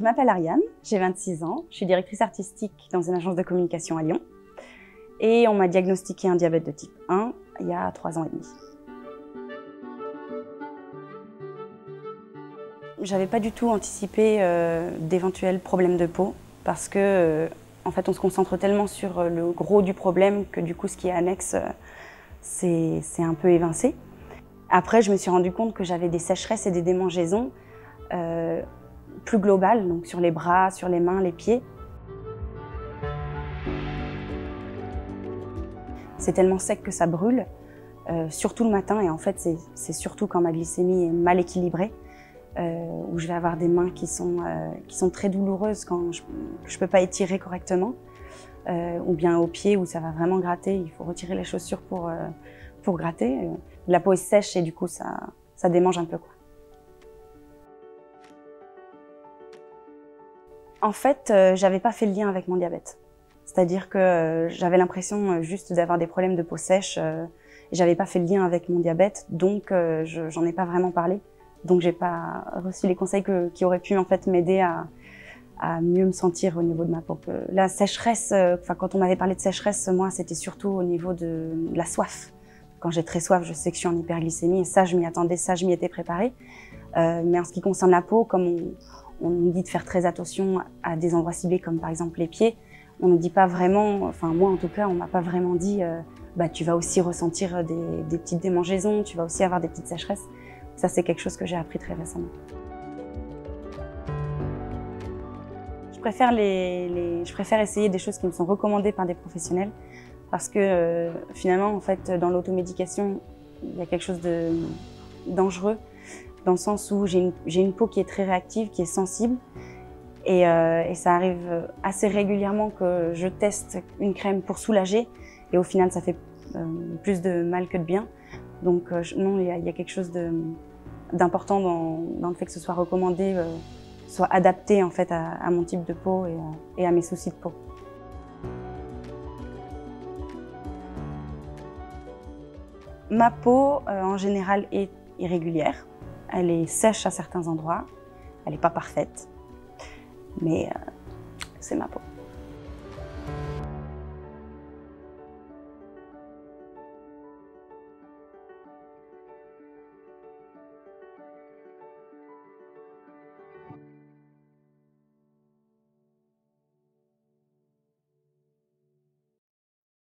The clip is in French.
Je m'appelle Ariane, j'ai 26 ans, je suis directrice artistique dans une agence de communication à Lyon et on m'a diagnostiqué un diabète de type 1 il y a 3 ans et demi. J'avais pas du tout anticipé d'éventuels problèmes de peau parce que en fait on se concentre tellement sur le gros du problème que du coup ce qui est annexe c'est un peu évincé. Après je me suis rendu compte que j'avais des sécheresses et des démangeaisons plus globales, donc sur les bras, sur les mains, les pieds. C'est tellement sec que ça brûle, surtout le matin, et en fait c'est surtout quand ma glycémie est mal équilibrée, où je vais avoir des mains qui sont très douloureuses quand je peux pas étirer correctement, ou bien aux pieds où ça va vraiment gratter, il faut retirer les chaussures pour gratter. La peau est sèche et du coup ça démange un peu, quoi. En fait, j'avais pas fait le lien avec mon diabète. C'est-à-dire que j'avais l'impression juste d'avoir des problèmes de peau sèche, et j'avais pas fait le lien avec mon diabète, donc j'en ai pas vraiment parlé. Donc j'ai pas reçu les conseils qui auraient pu en fait m'aider à mieux me sentir au niveau de ma peau. La sécheresse, quand on m'avait parlé de sécheresse, moi c'était surtout au niveau de la soif. Quand j'ai très soif, je sais que je suis en hyperglycémie et ça je m'y attendais, ça je m'y étais préparée. Mais en ce qui concerne la peau, comme on nous dit de faire très attention à des endroits ciblés comme par exemple les pieds, on ne dit pas vraiment, enfin moi en tout cas, on m'a pas vraiment dit tu vas aussi ressentir des petites démangeaisons, tu vas aussi avoir des petites sécheresses. Ça c'est quelque chose que j'ai appris très récemment. Je préfère essayer des choses qui me sont recommandées par des professionnels parce que finalement en fait dans l'automédication il y a quelque chose de dangereux dans le sens où j'ai une peau qui est très réactive, qui est sensible. Et ça arrive assez régulièrement que je teste une crème pour soulager et au final ça fait plus de mal que de bien. Donc non, il y a quelque chose d'important dans le fait que ce soit recommandé, soit adapté en fait à mon type de peau et à mes soucis de peau. Ma peau en général est irrégulière, elle est sèche à certains endroits, elle n'est pas parfaite. Mais c'est ma peau.